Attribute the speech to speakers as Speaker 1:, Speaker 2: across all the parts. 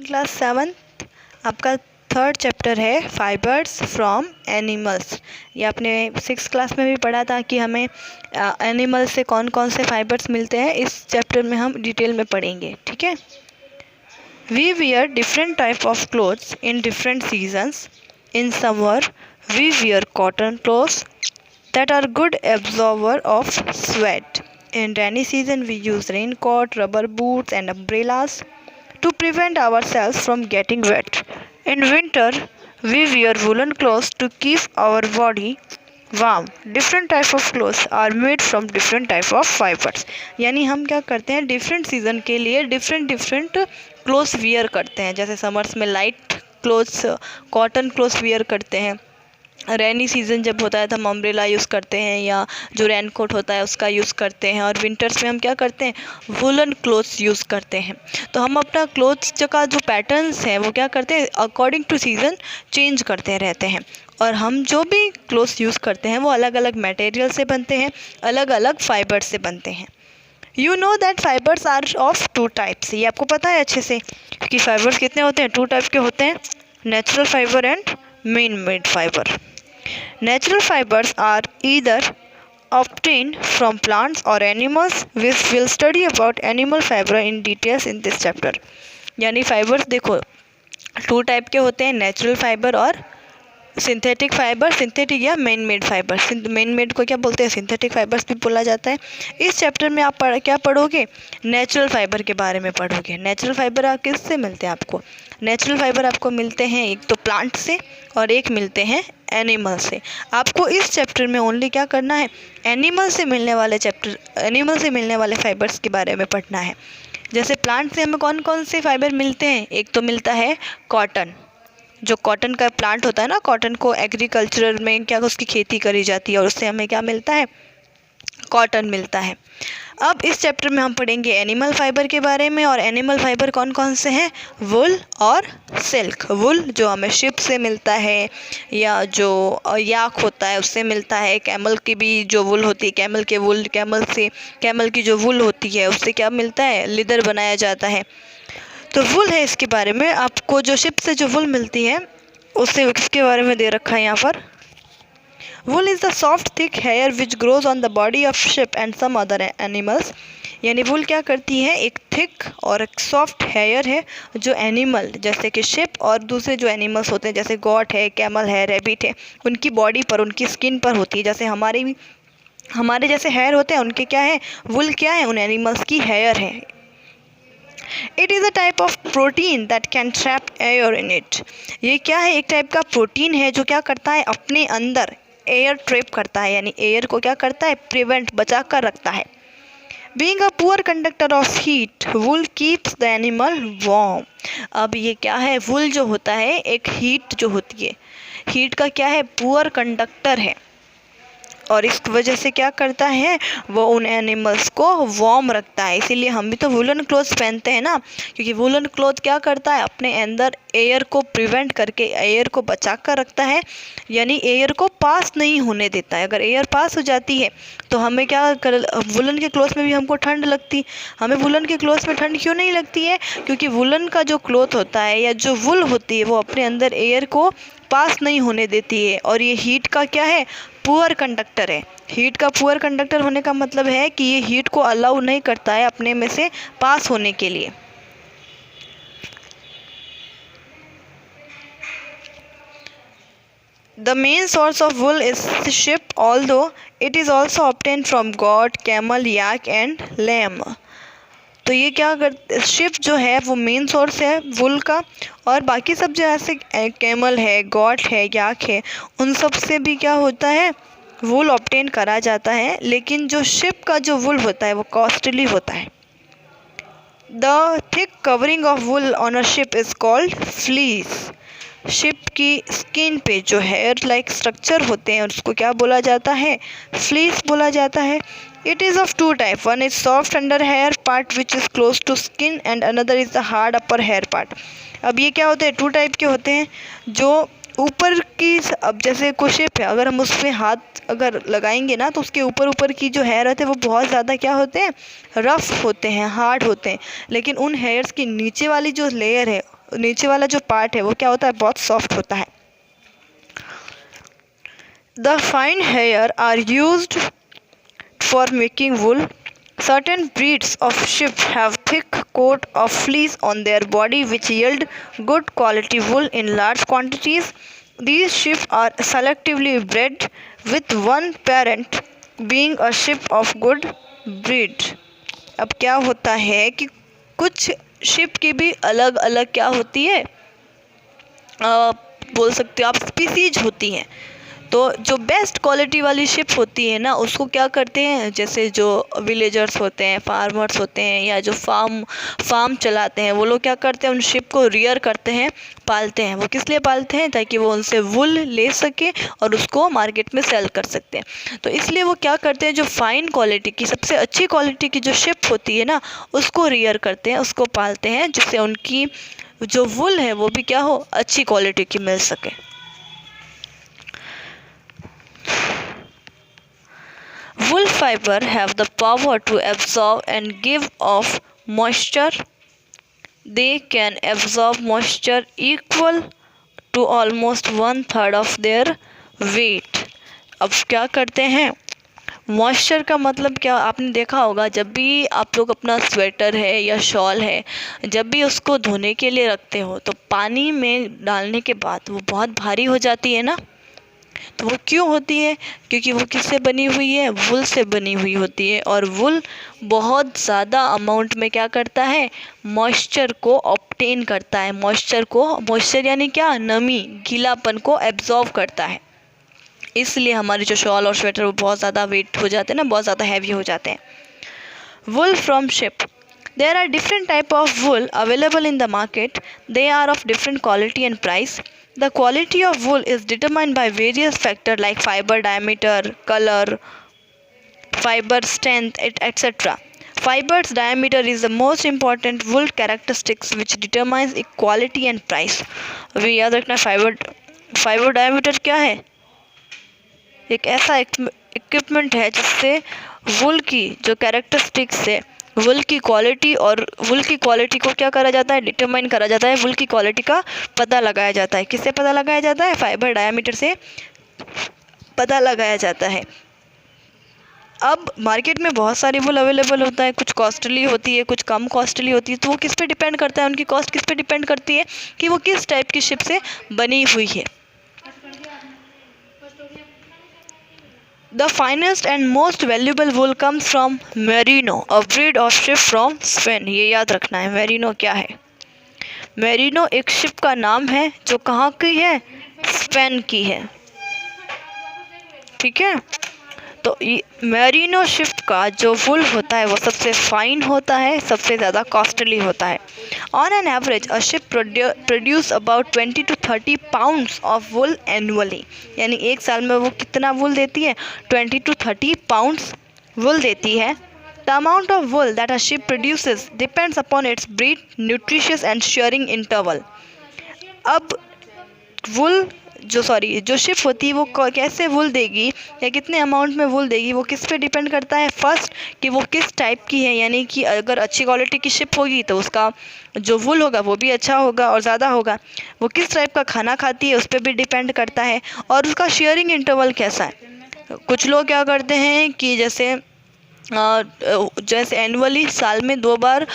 Speaker 1: Class 7 आपका third chapter है fibres from animals. ये आपने 6 क्लास में भी पढ़ा था कि हमें एनिमल से कौन कौन से फाइबर्स मिलते हैं। इस चैप्टर में हम डिटेल में पढ़ेंगे, ठीक है। We wear different type of clothes in different seasons. In summer we wear cotton clothes that are good absorber of sweat. In rainy season we use raincoat, rubber boots and umbrellas to prevent ourselves from getting wet. In winter we wear woolen clothes to keep our body warm. Different type of clothes are made from different type of fibers. यानी हम क्या करते हैं, different season के लिए different clothes wear करते हैं। जैसे समर्स में light clothes cotton clothes wear करते हैं, रेनी सीज़न जब होता है तो हम अम्ब्रेला यूज़ करते हैं या जो रेनकोट होता है उसका यूज़ करते हैं, और विंटर्स में हम क्या करते हैं, वुलन क्लोथ्स यूज़ करते हैं। तो हम अपना क्लोथ्स का जो पैटर्न्स हैं वो क्या करते हैं, अकॉर्डिंग टू सीज़न चेंज करते रहते हैं। और हम जो भी क्लोथ्स यूज़ करते हैं वो अलग अलग मटेरियल से बनते हैं, अलग अलग फाइबर्स से बनते हैं। You know that fibres are of 2 types. ये आपको पता है अच्छे से कि फाइबर्स कितने होते हैं, 2 टाइप के होते हैं, natural fibre and man made fibre. Natural fibers are either obtained from plants or animals. We will study about animal fiber in details in this chapter. यानी फाइबर्स देखो 2 टाइप के होते हैं, नेचुरल फाइबर और synthetic fibre. Synthetic या man made fibre, man made को क्या बोलते हैं, सिंथेटिक फाइबर्स भी बोला जाता है। इस चैप्टर में आप क्या पढ़ोगे, नेचुरल फाइबर के बारे में पढ़ोगे। नेचुरल फाइबर किससे मिलते हैं आपको, नेचुरल फाइबर आपको मिलते हैं एक तो प्लांट से और एक मिलते हैं एनिमल से। आपको इस चैप्टर में ओनली क्या करना है, एनिमल से मिलने वाले फाइबर्स के बारे में पढ़ना है। जैसे प्लांट से हमें कौन कौन से फाइबर मिलते हैं, एक तो मिलता है कॉटन, जो कॉटन का प्लांट होता है ना, कॉटन को एग्रीकल्चर में क्या उसकी खेती करी जाती है और उससे हमें क्या मिलता है, कॉटन मिलता है। अब इस चैप्टर में हम पढ़ेंगे एनिमल फाइबर के बारे में, और एनिमल फाइबर कौन कौन से हैं, वुल और सिल्क। वुल जो हमें शिप से मिलता है या जो याक होता है उससे मिलता है। कैमल की भी जो वुल होती है, कैमल की जो वुल होती है उससे क्या मिलता है, लेदर बनाया जाता है। तो वुल है इसके बारे में। आपको जो शिप से जो वुल मिलती है उससे इसके बारे में दे रखा है यहाँ पर। Wool is the soft thick hair which grows on the body of sheep and some other animals. यानी वुल क्या करती है, एक थिक और एक सॉफ्ट हेयर है जो एनिमल जैसे कि शिप और दूसरे जो एनिमल्स होते हैं जैसे गॉट है, कैमल है, रैबिट है, उनकी बॉडी पर, उनकी स्किन पर होती है। जैसे हमारे जैसे हेयर होते हैं, उनके क्या है, वुल क्या है, उन एनिमल्स की हेयर है। It is a type of protein that can trap air in it. ये क्या है, एक टाइप का प्रोटीन है जो क्या करता है, अपने अंदर एयर ट्रैप करता है, यानी एयर को क्या करता है, प्रिवेंट, बचा कर रखता है। Being a poor conductor of heat, wool keeps the animal warm. अब ये क्या है, वुल जो होता है एक हीट जो होती है, हीट का क्या है, पुअर कंडक्टर है, और इस वजह से क्या करता है, वो उन एनिमल्स को वार्म रखता है। इसीलिए हम भी तो वुलन क्लोथ्स पहनते हैं ना, क्योंकि वुलन क्लोथ क्या करता है, अपने अंदर एयर को प्रिवेंट करके एयर को बचा कर रखता है, यानी एयर को पास नहीं होने देता है। अगर एयर पास हो जाती है तो हमें क्या कर, वुलन के क्लोथ्स में भी हमको ठंड लगती। हमें वुलन के क्लोथ्स में ठंड क्यों नहीं लगती है, क्योंकि वुलन का जो क्लोथ होता है या जो वुल होती है वो अपने अंदर एयर को पास नहीं होने देती है, और ये हीट का क्या है, पुअर कंडक्टर है। हीट का पुअर कंडक्टर होने का मतलब है कि ये हीट को अलाउ नहीं करता है अपने में से पास होने के लिए। The main source of wool is sheep, although it is also obtained from goat, camel, yak and lamb. तो ये क्या कर, शिप जो है वो मेन सोर्स है वुल का, और बाकी सब जो ऐसे कैमल है, गॉट है, याक है, उन सब से भी क्या होता है, वुल ऑब्टेन करा जाता है। लेकिन जो शिप का जो वुल होता है वो कॉस्टली होता है। The thick covering of wool on a sheep is called fleece. Sheep की स्किन पे जो हेयर लाइक स्ट्रक्चर होते हैं उसको क्या बोला जाता है, फ्लीस बोला जाता है। It is of 2 types. One is soft under hair part which is close to skin and another is the hard upper hair part. अब ये क्या होते हैं, 2 टाइप के होते हैं। जो ऊपर की, अब जैसे कोई शेप है, अगर हम उस पर हाथ अगर लगाएंगे ना तो उसके ऊपर की जो हेयर होते हैं वो बहुत ज़्यादा क्या होते हैं, रफ़ होते हैं, हार्ड होते हैं। लेकिन उन हेयर्स की नीचे वाली जो लेयर है नीचे वाला जो पार्ट है वो क्या होता है, बहुत सॉफ्ट होता है। The fine hair are used for making wool. Certain breeds of sheep have thick coat of fleece on their body which yield good quality wool in large quantities. These sheep are selectively bred with one parent being a sheep of good breed. अब क्या होता है कि कुछ sheep की भी अलग अलग क्या होती है, बोल सकते हो आप, स्पीसीज होती हैं। तो जो बेस्ट क्वालिटी वाली शिप होती है ना, उसको क्या करते हैं, जैसे जो विलेजर्स होते हैं, फार्मर्स होते हैं, या जो फार्म चलाते हैं, वो लोग क्या करते हैं, उन शिप को रियर करते हैं, पालते हैं। वो किस लिए पालते हैं, ताकि वो उनसे वुल ले सके और उसको मार्केट में सेल कर सकते हैं। तो इसलिए वो क्या करते हैं, जो फाइन क्वालिटी की, सबसे अच्छी क्वालिटी की जो शिप होती है ना, उसको रियर करते हैं, उसको पालते हैं, जिससे उनकी जो वुल है वो भी क्या हो, अच्छी क्वालिटी की मिल सके। Wool fiber have the power to absorb and give off moisture. They can absorb moisture equal to almost 1/3 of their weight. अब क्या करते हैं, मॉइस्चर का मतलब क्या, आपने देखा होगा जब भी आप लोग अपना स्वेटर है या शॉल है, जब भी उसको धोने के लिए रखते हो तो पानी में डालने के बाद वो बहुत भारी हो जाती है ना। तो वो क्यों होती है, क्योंकि वो किससे बनी हुई है, वुल से बनी हुई होती है। और वुल बहुत ज़्यादा अमाउंट में क्या करता है, मॉइस्चर को ऑब्टेन करता है, मॉइस्चर यानी क्या, नमी, गीलापन को एब्जॉर्ब करता है। इसलिए हमारे जो शॉल और स्वेटर वो बहुत ज़्यादा वेट हो जाते हैं ना, बहुत ज़्यादा हैवी हो जाते हैं। Wool from sheep, there are different type of wool available in the market. They are of different quality and price. The quality of wool is determined by various factors like fiber diameter, color, fiber strength, etc. Fiber's diameter is the most important wool characteristics which determines its quality and price. अभी याद रखना, fibre diameter क्या है, एक ऐसा equipment है जिससे वुल की जो कैरेक्टरिस्टिक्स है, वुल की क्वालिटी, और वुल की क्वालिटी को क्या करा जाता है, डिटरमाइन करा जाता है, वुल की क्वालिटी का पता लगाया जाता है। किससे पता लगाया जाता है, फाइबर डायमीटर से पता लगाया जाता है। अब मार्केट में बहुत सारी वुल अवेलेबल होता है, कुछ कॉस्टली होती है, कुछ कम कॉस्टली होती है। तो वो किस पे डिपेंड करता है, उनकी कॉस्ट किस पे डिपेंड करती है कि वो किस टाइप की शिप से बनी हुई है। The finest and most valuable wool comes from Merino, a breed of sheep from Spain. ये याद रखना है, Merino क्या है। Merino एक शिप का नाम है जो कहाँ की है, स्पेन की है, ठीक है। तो मेरिनो शिप का जो वुल होता है वो सबसे फाइन होता है, सबसे ज़्यादा कॉस्टली होता है। On an average a sheep produce about 20 to 30 pounds of wool annually, यानी एक साल में वो कितना वुल देती है, 20 to 30 पाउंड्स वुल देती है। The amount of wool that a sheep produces depends upon its breed, nutritious and shearing interval. अब वुल जो शिप होती है वो कैसे वुल देगी या कितने अमाउंट में वुल देगी, वो किस पे डिपेंड करता है, फर्स्ट कि वो किस टाइप की है, यानी कि अगर अच्छी क्वालिटी की शिप होगी तो उसका जो वुल होगा वो भी अच्छा होगा और ज़्यादा होगा। वो किस टाइप का खाना खाती है उस पर भी डिपेंड करता है, और उसका शेयरिंग इंटरवल कैसा है। कुछ लोग क्या करते हैं कि जैसे एनुअली साल में 2 बार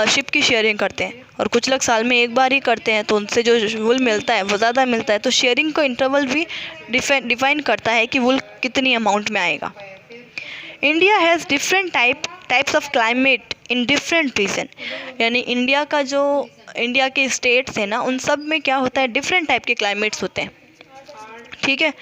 Speaker 1: शिप की शेयरिंग करते हैं, और कुछ लोग साल में 1 बार ही करते हैं, तो उनसे जो वुल मिलता है वो ज़्यादा मिलता है। तो शेयरिंग का इंटरवल भी डिफाइन करता है कि वुल कितनी अमाउंट में आएगा। India has different types of climate in different region, यानी इंडिया के स्टेट्स हैं ना, उन सब में क्या होता है, डिफरेंट टाइप के क्लाइमेट्स होते हैं, ठीक है।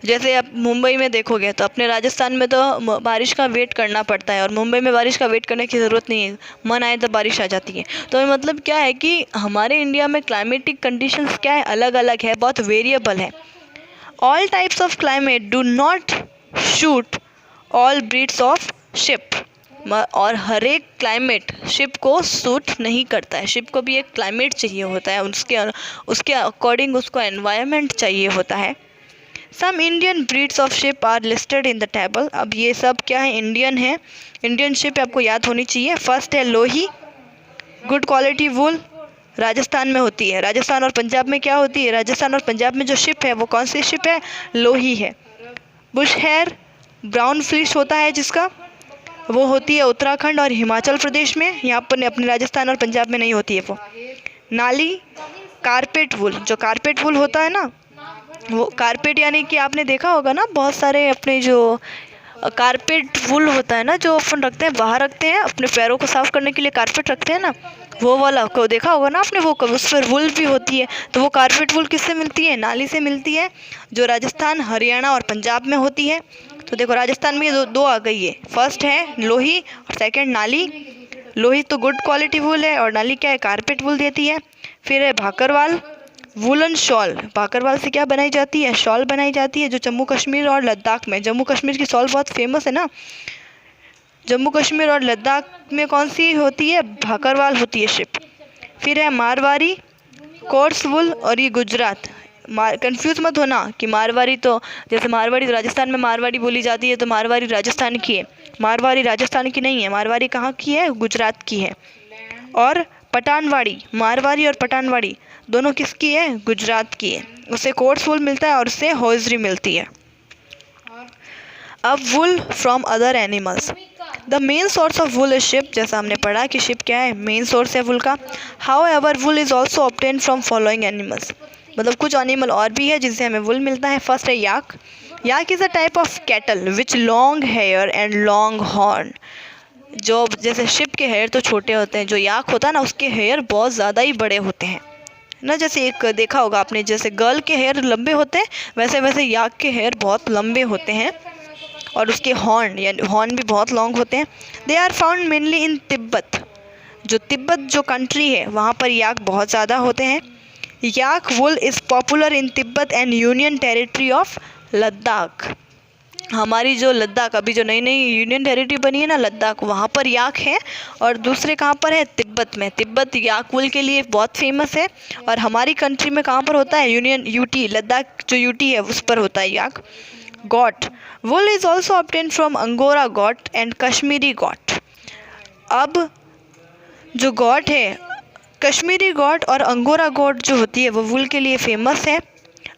Speaker 1: जैसे आप मुंबई में देखोगे तो अपने राजस्थान में तो बारिश का वेट करना पड़ता है, और मुंबई में बारिश का वेट करने की ज़रूरत नहीं है, मन आए तो बारिश आ जाती है। तो मतलब क्या है कि हमारे इंडिया में क्लाइमेटिक कंडीशंस क्या है, अलग अलग है, बहुत वेरिएबल है। All types of climate do not shoot all breeds of ship, और हर एक क्लाइमेट शिप को सूट नहीं करता है। शिप को भी एक क्लाइमेट चाहिए होता है, उसके अकॉर्डिंग उसको एनवायरनमेंट चाहिए होता है। Some Indian breeds of sheep are listed in the table. अब ये सब क्या है, इंडियन है, इंडियन शिप आपको याद होनी चाहिए। फर्स्ट है लोही, गुड क्वालिटी वुल, राजस्थान में होती है। राजस्थान और पंजाब में क्या होती है? राजस्थान और पंजाब में जो शिप है वो कौन सी शिप है? लोही है। बुश हेयर ब्राउन फिश होता है जिसका, वो होती है उत्तराखंड और हिमाचल प्रदेश में, यहाँ पर अपने राजस्थान और पंजाब में नहीं होती है वो। नाली कारपेट वुल, जो कारपेट वुल होता है ना, वो कारपेट यानी कि आपने देखा होगा ना बहुत सारे अपने जो कारपेट वुल होता है ना, जो अपन रखते हैं बाहर रखते हैं अपने पैरों को साफ करने के लिए, कारपेट रखते हैं ना, वो वाला को देखा होगा ना आपने, वो उस पर वुल भी होती है। तो वो कारपेट वुल किससे मिलती है? नाली से मिलती है, जो राजस्थान, हरियाणा और पंजाब में होती है। तो देखो राजस्थान में दो आ गई है, फर्स्ट है लोही और सेकंड नाली। लोही तो गुड क्वालिटी वुल है और नाली क्या है? कारपेट वुल देती है। फिर है भाकरवाल वुलन शॉल। भाकरवाल से क्या बनाई जाती है? शॉल बनाई जाती है, जो जम्मू कश्मीर और लद्दाख में, जम्मू कश्मीर की शॉल बहुत फेमस है ना, जम्मू कश्मीर और लद्दाख में कौन सी होती है? भाकरवाल होती है शिप। फिर है मारवाड़ी कोर्स वुल, और ये गुजरात। कंफ्यूज मत होना कि मारवाड़ी तो जैसे मारवाड़ी तो राजस्थान में मारवाड़ी बोली जाती है, तो मारवाड़ी राजस्थान की है। मारवाड़ी राजस्थान की नहीं है, मारवाड़ी कहाँ की है? गुजरात की है। और पठानवाड़ी, मारवाड़ी और पठानवाड़ी दोनों किसकी है? गुजरात की है। उसे कोर्स वुल मिलता है और उससे हॉजरी मिलती है। अब wool from other animals. The main source of wool is sheep. जैसा हमने पढ़ा कि शिप क्या है? मेन सोर्स है वुल का। However wool is also obtain from following animals. मतलब कुछ एनिमल और भी है जिनसे हमें वुल मिलता है। फर्स्ट है yak. Yak is a type of cattle which long hair and long horn. जो जैसे शिप के हेयर तो छोटे होते हैं, जो याक होता है ना उसके हेयर बहुत ज़्यादा ही बड़े होते हैं ना। जैसे एक देखा होगा आपने, जैसे गर्ल के हेयर लंबे होते हैं वैसे वैसे याक के हेयर बहुत लंबे होते हैं, और उसके हॉर्न यानी हॉर्न भी बहुत लॉन्ग होते हैं। They are found mainly in Tibet. जो तिब्बत जो कंट्री है वहाँ पर याक बहुत ज़्यादा होते हैं। Yak wool is popular in Tibet and union territory of Ladakh. हमारी जो लद्दाख अभी जो नई नई यूनियन टेरिटरी बनी है ना लद्दाख, वहाँ पर याक है। और दूसरे कहाँ पर है? तिब्बत में। तिब्बत याक वुल के लिए बहुत फेमस है। और हमारी कंट्री में कहाँ पर होता है? यूनियन यूटी, लद्दाख जो यूटी है उस पर होता है yak. Goat wool is also obtain from angora goat and Kashmiri goat. अब जो गॉट है, कश्मीरी गॉट और अंगोरा गॉट जो होती है वो वुल के लिए फेमस है।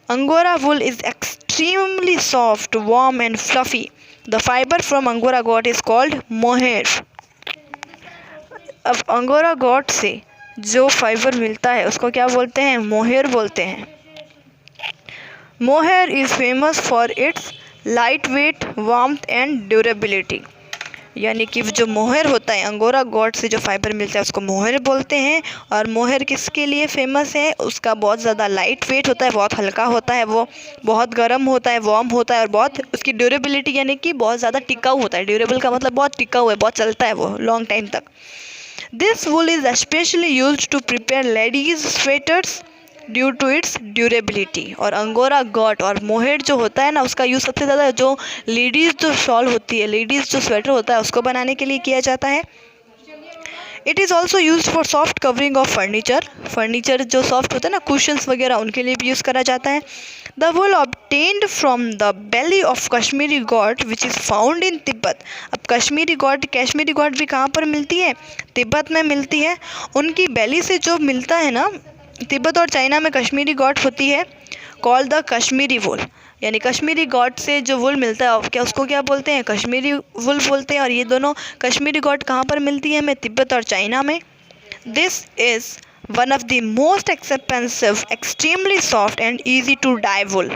Speaker 1: Angora wool is extremely soft, warm and fluffy. The fiber from Angora goat is called mohair. अब अंगोरा गोट से जो फाइबर मिलता है उसको क्या बोलते हैं? मोहेर बोलते हैं। Mohair is famous for its light weight, warmth and durability. यानी कि जो मोहेर होता है, अंगोरा गॉट से जो फाइबर मिलता है उसको मोहेर बोलते हैं। और मोहेर किसके लिए फेमस है? उसका बहुत ज़्यादा लाइट वेट होता है, बहुत हल्का होता है, वो बहुत गर्म होता है, वार्म होता है, और बहुत उसकी ड्यूरेबिलिटी यानी कि बहुत ज़्यादा टिकाऊ होता है। ड्यूरेबल का मतलब बहुत टिकाऊ है, बहुत चलता है वो लॉन्ग टाइम तक। This wool is specially used to prepare ladies sweaters due to its durability. और अंगोरा गॉट और मोहेर जो होता है ना उसका यूज़ सबसे ज़्यादा जो लेडीज़ जो शॉल होती है, लेडीज़ जो स्वेटर होता है उसको बनाने के लिए किया जाता है। It is also use for soft covering of furniture. Furniture जो सॉफ्ट होता है ना, कुशंस वगैरह, उनके लिए भी यूज़ करा जाता है। The wool obtained from the belly of Kashmiri goat which is found in Tibet. अब कश्मीरी गॉट भी कहाँ पर मिलती है? तिब्बत में मिलती है। उनकी बेली से जो मिलता है ना, तिब्बत और चाइना में कश्मीरी गॉट होती है, कॉल्ड द कश्मीरी वुल। यानी कश्मीरी गॉट से जो वुल मिलता है क्या उसको क्या बोलते हैं? कश्मीरी वुल बोलते हैं। और ये दोनों कश्मीरी गॉट कहाँ पर मिलती है? हमें तिब्बत और चाइना में। This is one of the most expensive, extremely soft and easy to dye wool.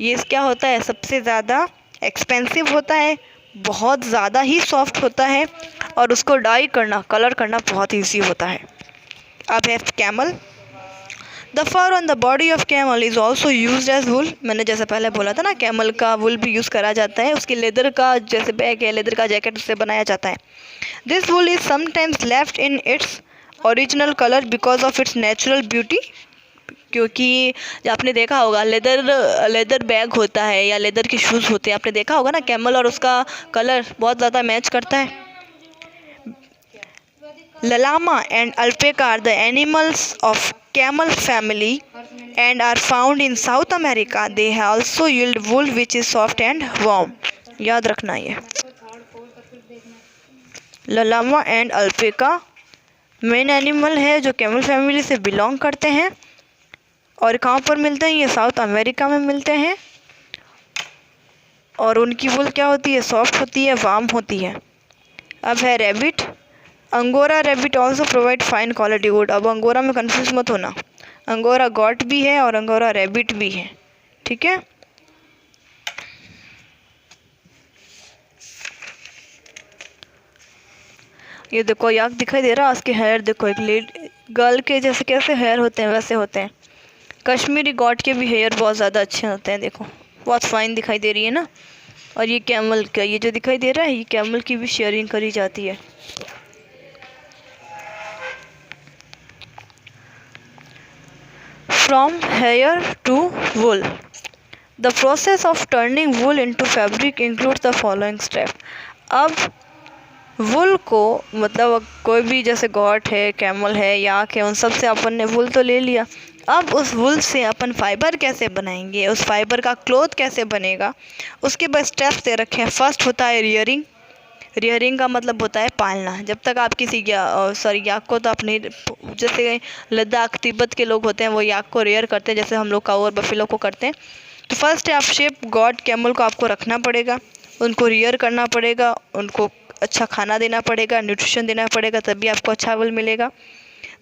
Speaker 1: ये क्या होता है? सबसे ज़्यादा एक्सपेंसिव होता है, बहुत ज़्यादा ही सॉफ्ट होता है, और उसको डाई करना, कलर करना बहुत ईजी होता है। अब है camel. The fur on the body of camel is also use as wool. मैंने जैसे पहले बोला था ना, कैमल का वुल भी यूज़ करा जाता है। उसके लेदर का जैसे बैग है, लेदर का जैकेट, उससे बनाया जाता है। This wool is sometimes left in its original colour because of its natural beauty. क्योंकि आपने देखा होगा लेदर बैग होता है या लेदर के शूज़ होते हैं, आपने देखा होगा ना, कैमल और उसका कलर बहुत ज़्यादा मैच करता है। Llama and alpaca are the animals of camel family and are found in South America. They also yield wool which is soft and warm. याद रखना ये। Llama and alpaca main animal है जो camel family से belong करते हैं। और कहाँ पर मिलते हैं? ये साउथ अमेरिका में मिलते हैं। और उनकी वूल क्या होती है? सॉफ्ट होती है, वार्म होती है। अब है rabbit. Angora rabbit also provide fine quality would. अब अंगोरा में कंफ्यूज मत होना, अंगोरा गॉट भी है और अंगोरा रैबिट भी है, ठीक है। ये देखो याक दिखाई दे रहा है, उसके हेयर देखो, एक गर्ल के जैसे कैसे हेयर होते हैं वैसे होते हैं। कश्मीरी गॉट के भी हेयर बहुत ज़्यादा अच्छे होते हैं, देखो बहुत फाइन दिखाई दे रही है ना। और ये कैमल का, ये जो दिखाई दे रहा है, ये कैमल की भी शेयरिंग करी जाती है। From hair to wool, the process of turning wool into fabric includes the following step. अब वुल को मतलब कोई भी जैसे गॉट है, कैमल है, याक है, उन सब से अपन ने वुल तो ले लिया। अब उस वुल से अपन फाइबर कैसे बनाएंगे, उस फाइबर का क्लॉथ कैसे बनेगा, उसके बाद स्टेप्स दे रखे हैं। फर्स्ट होता है रियरिंग। रियरिंग का मतलब होता है पालना। जब तक आप किसी याक को तो अपने जैसे लद्दाख तिब्बत के लोग होते हैं वो याक को रेयर करते हैं, जैसे हम लोग काऊ और बफेलो को करते हैं। तो फर्स्ट है आप शेप गॉड कैमल को आपको रखना पड़ेगा, उनको रियर करना पड़ेगा, उनको अच्छा खाना देना पड़ेगा, न्यूट्रिशन देना पड़ेगा, तभी आपको अच्छा वुल मिलेगा।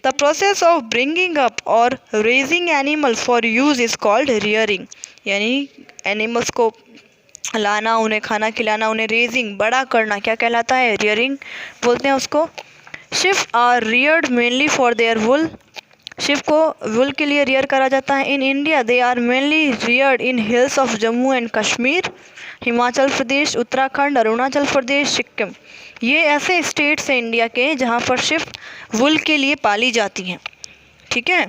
Speaker 1: The process of bringing up और rearing animal for use is called rearing. यानी एनिमल्स को लाना, उन्हें खाना खिलाना, उन्हें रेजिंग बड़ा करना क्या कहलाता है? रियरिंग बोलते हैं उसको। Sheep are reared mainly for their wool. Sheep को वुल के लिए रियर करा जाता है। In India they are mainly reared in hills of Jammu and Kashmir, Himachal Pradesh, Uttarakhand, Arunachal Pradesh, Sikkim. ये ऐसे स्टेट्स हैं इंडिया के जहाँ पर शिप वुल के लिए पाली जाती हैं, ठीक है।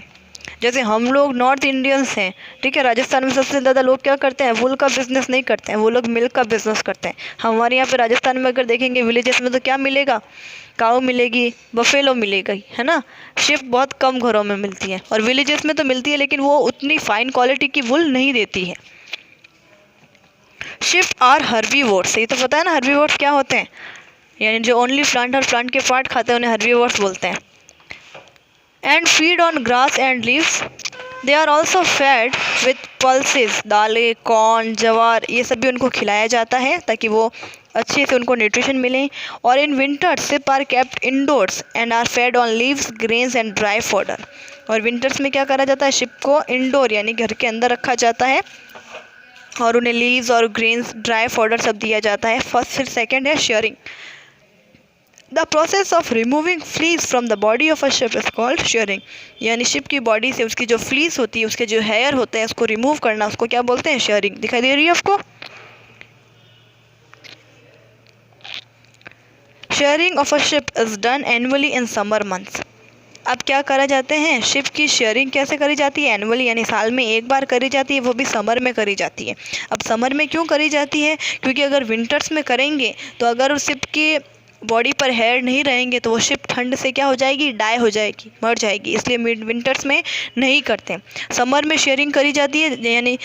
Speaker 1: जैसे हम लोग नॉर्थ इंडियंस हैं, ठीक है, राजस्थान में सबसे ज़्यादा लोग क्या करते हैं? वुल का बिज़नेस नहीं करते हैं, वो लोग मिल्क का बिज़नेस करते हैं। हमारे यहाँ पे राजस्थान में अगर देखेंगे विलेजेस में तो क्या मिलेगा? काऊ मिलेगी, बफेलो मिलेगा, है ना। शिप बहुत कम घरों में मिलती है और विलेजेस में तो मिलती है, लेकिन वो उतनी फाइन क्वालिटी की वुल नहीं देती है। Sheep are herbivores. ये तो पता है ना हर्बीवोर्स क्या होते हैं? यानी जो ओनली प्लांट और प्लांट के पार्ट खाते हैं उन्हें हर्बीवोर्स बोलते हैं। And feed on grass and leaves. They are also fed with pulses. दालें, कॉर्न, जवार, ये सब भी उनको खिलाया जाता है ताकि वो अच्छे से उनको न्यूट्रिशन मिले। और in winter sheep are kept indoors and are fed on leaves, grains and dry fodder. और विंटर्स में क्या करा जाता है? शिप को इंडोर यानी घर के अंदर रखा जाता है और उन्हें लीव्स और ग्रेन्स, ड्राई फॉडर सब दिया जाता है। फर्स्ट फिर सेकेंड है sharing. The process of removing fleece from the body of a ship is called sharing. यानी शिप की बॉडी से उसकी जो फ्लीस होती है, उसके जो हेयर होते हैं, उसको रिमूव करना, उसको क्या बोलते हैं? शेयरिंग। दिखाई दे रही है आपको? Sharing of a ship is done annually in summer months. अब क्या करा जाते हैं? शिप की शेयरिंग कैसे करी जाती है? एनुअली यानी साल में एक बार करी जाती है, वो भी समर में करी जाती है। अब समर में क्यों करी जाती है? क्योंकि अगर विंटर्स में करेंगे तो अगर उस शिप के बॉडी पर हेयर नहीं रहेंगे तो वो शिप ठंड से क्या हो जाएगी? डाई हो जाएगी, मर जाएगी। इसलिए विंटर्स में नहीं करते, समर में शेयरिंग करी जाती है। यानी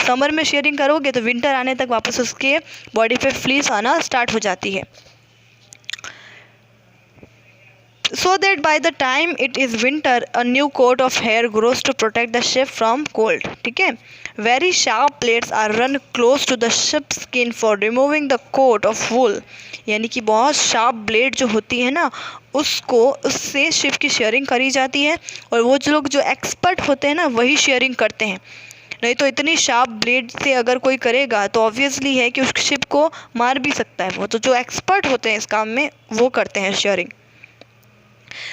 Speaker 1: समर में शेयरिंग करोगे तो विंटर आने तक वापस उसके बॉडी पे फ्लीस आना स्टार्ट हो जाती है। So that by the time it is winter, a new coat of hair grows to protect the ship from cold. ठीक है। Very sharp blades are run close to the ship's skin for removing the coat of wool. यानी कि बहुत sharp blade जो होती है ना, उससे शिप की शेयरिंग करी जाती है। और वो जो लोग जो एक्सपर्ट होते हैं ना, वही शेयरिंग करते हैं। नहीं तो इतनी शार्प ब्लेड से अगर कोई करेगा तो ऑब्वियसली है कि उस शिप को मार भी सकता है। वो तो जो एक्सपर्ट होते हैं इस काम में वो करते हैं sharing.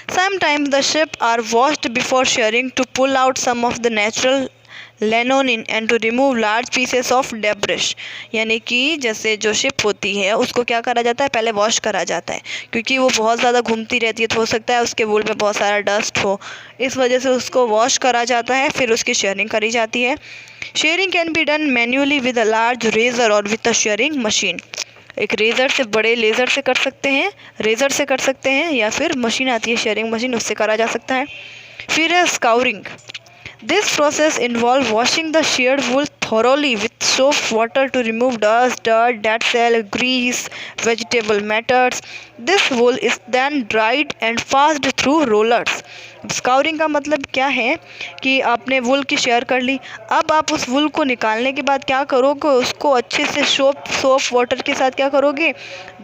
Speaker 1: Sometimes the ships are washed before shearing to pull out some of the natural linoleum and to remove large pieces of debris. यानी कि जैसे जो शिप होती है उसको क्या करा जाता है? पहले वॉश करा जाता है, क्योंकि वो बहुत ज़्यादा घूमती रहती है तो हो सकता है उसके वूल में बहुत सारा डस्ट हो, इस वजह से उसको वॉश करा जाता है, फिर उसकी शेयरिंग करी जाती है। Shearing can be done manually with a large razor or with a shearing machine. एक रेज़र से, बड़े लेज़र से कर सकते हैं, रेज़र से कर सकते हैं, या फिर मशीन आती है शेयरिंग मशीन, उससे करा जा सकता है। फिर है scouring. This process involve washing the sheared wool thoroughly with soap water to remove dust, dirt, dead cell, grease, vegetable matters. This wool is then dried and passed through rollers. Scouring का मतलब क्या है कि आपने वुल की share कर ली, अब आप उस वुल को निकालने के बाद क्या करोगे, उसको अच्छे से सोप वाटर के साथ क्या करोगे,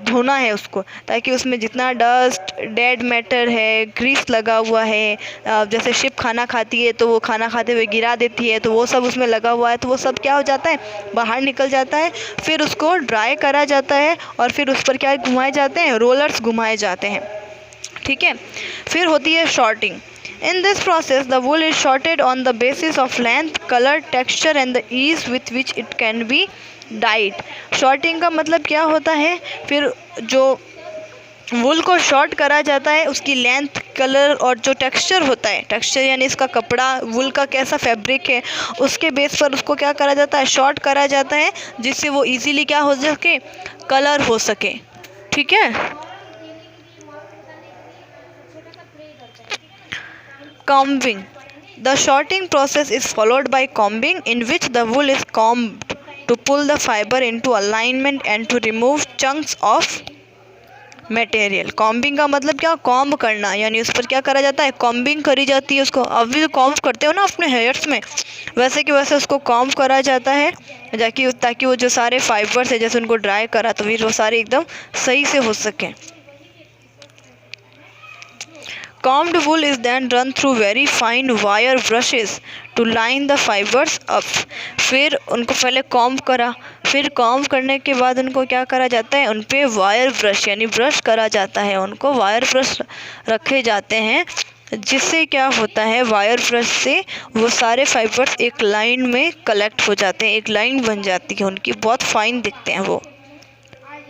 Speaker 1: धोना है उसको, ताकि उसमें जितना डस्ट, डेड मैटर है, ग्रीस लगा हुआ है, जैसे शिप खाना खाती है तो वो खाना खाते हुए गिरा देती है, तो वो सब उसमें लगा हुआ है, तो वो सब क्या हो जाता है, बाहर निकल जाता है। फिर उसको ड्राई करा जाता है और फिर उस पर क्या घुमाए जाते हैं, रोलर्स घुमाए जाते हैं। ठीक है, फिर होती है shorting. In this process, the wool is sorted on the basis of length, color, texture and the ease with which it can be dyed. Sorting का मतलब क्या होता है, फिर जो वुल को शॉर्ट करा जाता है उसकी लेंथ, कलर और जो टेक्सचर होता है, टेक्सचर यानी इसका कपड़ा, वुल का कैसा फैब्रिक है, उसके बेस पर उसको क्या करा जाता है, शॉर्ट करा जाता है, जिससे वो इजीली क्या हो सके, कलर हो सके। ठीक है। Combing. The sorting process is followed by combing, in which the wool is combed to pull the fiber into alignment and to remove chunks of material. Combing का मतलब क्या, कॉम्ब करना, यानी उस पर क्या करा जाता है, कॉम्बिंग करी जाती है उसको। अब भी कॉम्ब करते हो ना अपने हेयर्स में, वैसे कि वैसे उसको कॉम्ब करा जाता है ताकि वो जो सारे फाइबर्स है, जैसे उनको ड्राई करा तो फिर वो सारे एकदम सही से हो सकें। Combed wool is then run through very fine wire brushes to line the fibers up. फिर उनको पहले कॉम्ब करा, फिर कॉम्ब करने के बाद उनको क्या करा जाता है, उन पे वायर ब्रश यानी ब्रश करा जाता है, उनको वायर ब्रश रखे जाते हैं, जिससे क्या होता है, वायर ब्रश से वो सारे फाइबर्स एक लाइन में कलेक्ट हो जाते हैं, एक लाइन बन जाती है उनकी, बहुत फाइन दिखते हैं वो।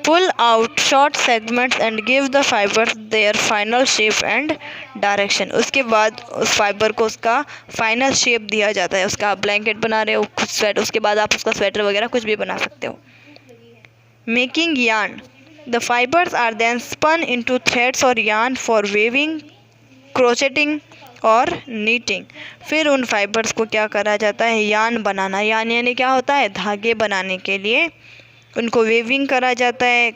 Speaker 1: Pull out short segments and give the fibers their final shape and direction. उसके बाद उस फाइबर को उसका फाइनल शेप दिया जाता है, उसका आप ब्लैंकेट बना रहे हो, कुछ स्वेटर, उसके बाद आप उसका स्वेटर वगैरह कुछ भी बना सकते हो। Making yarn. The fibers are then spun into threads or yarn for weaving, crocheting और नीटिंग। फिर उन फाइबर्स को क्या करा जाता है, यार्न बनाना, यार्न यानी क्या होता है, धागे बनाने के लिए उनको वेविंग करा जाता है,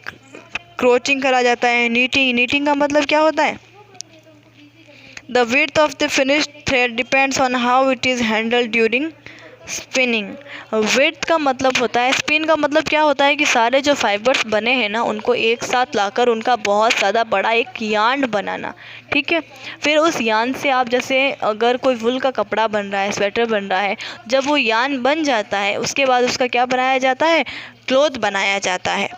Speaker 1: क्रोचिंग करा जाता है, नीटिंग का मतलब क्या होता है, the width of the finished thread depends on how it is handled during spinning. Width का मतलब होता है, स्पिन का मतलब क्या होता है कि सारे जो फाइबर्स बने हैं ना उनको एक साथ लाकर उनका बहुत ज़्यादा बड़ा एक यार्न बनाना। ठीक है, फिर उस यार्न से आप, जैसे अगर कोई वुल का कपड़ा बन रहा है, स्वेटर बन रहा है, जब वो यार्न बन जाता है उसके बाद उसका क्या बनाया जाता है, क्लोथ बनाया जाता है।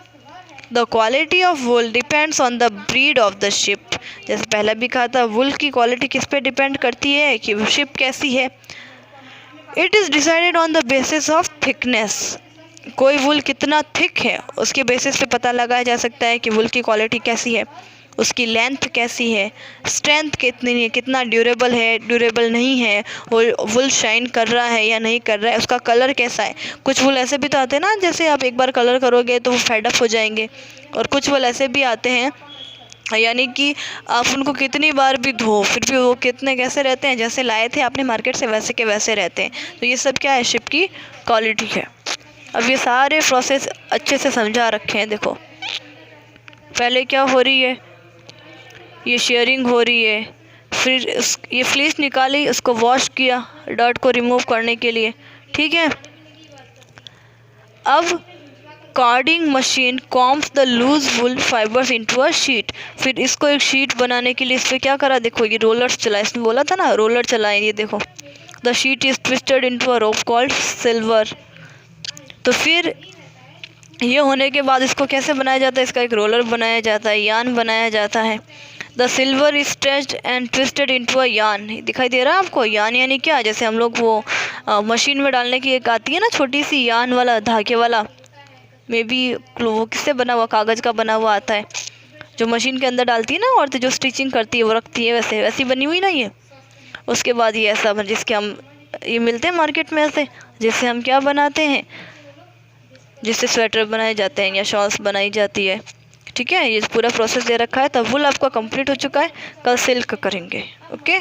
Speaker 1: The quality of wool depends on the breed of the sheep. जैसे पहले भी कहा था, वुल की क्वालिटी किस पे डिपेंड करती है कि शिप कैसी है। It is decided on the basis of thickness. कोई वुल कितना थिक है उसके बेसिस पे पता लगाया जा सकता है कि वुल की क्वालिटी कैसी है, उसकी लेंथ कैसी है, स्ट्रेंथ कितनी है, कितना ड्यूरेबल है, ड्यूरेबल नहीं है, वो वुल शाइन कर रहा है या नहीं कर रहा है, उसका कलर कैसा है। कुछ वुल ऐसे भी तो आते हैं ना, जैसे आप एक बार कलर करोगे तो वो फेडअप हो जाएंगे, और कुछ वुल ऐसे भी आते हैं यानी कि आप उनको कितनी बार भी धो फिर भी वो कितने कैसे रहते हैं, जैसे लाए थे आपने मार्केट से वैसे के वैसे रहते हैं। तो ये सब क्या है, शिप की क्वालिटी है। अब ये सारे प्रोसेस अच्छे से समझा रखे हैं। देखो पहले क्या हो रही है, ये शेयरिंग हो रही है, फिर ये फ्लीस निकाली, उसको वॉश किया डर्ट को रिमूव करने के लिए। ठीक है, अब carding machine combs the loose wool fibres into a sheet. फिर इसको एक शीट बनाने के लिए इस पर क्या करा, देखो ये रोलर्स चला, इसने बोला था ना रोलर चलाएं, ये देखो the sheet is twisted into a rope called silver. तो फिर ये होने के बाद इसको कैसे बनाया जाता है, इसका एक रोलर बनाया जाता है, यार्न बनाया जाता है। The silver is stretched and twisted into a yarn. दिखाई दे रहा है आपको, यार्न यानी क्या, जैसे हम लोग वो मशीन में डालने की एक आती है ना छोटी सी यार्न वाला, धागे वाला, मे बी वो किससे बना हुआ, कागज़ का बना हुआ आता है, जो मशीन के अंदर डालती है ना औरतें, जो स्टिचिंग करती है वो रखती है, वैसी बनी हुई ना ये। उसके बाद ये ऐसा जिसके हम ये मिलते हैं मार्केट में ऐसे, जिससे हम क्या बनाते हैं, जिससे स्वेटर बनाए जाते हैं या शॉल्स बनाई जाती है। ठीक है, ये पूरा प्रोसेस दे रखा है। तब वुल आपका कंप्लीट हो चुका है, कल सिल्क करेंगे। ओके।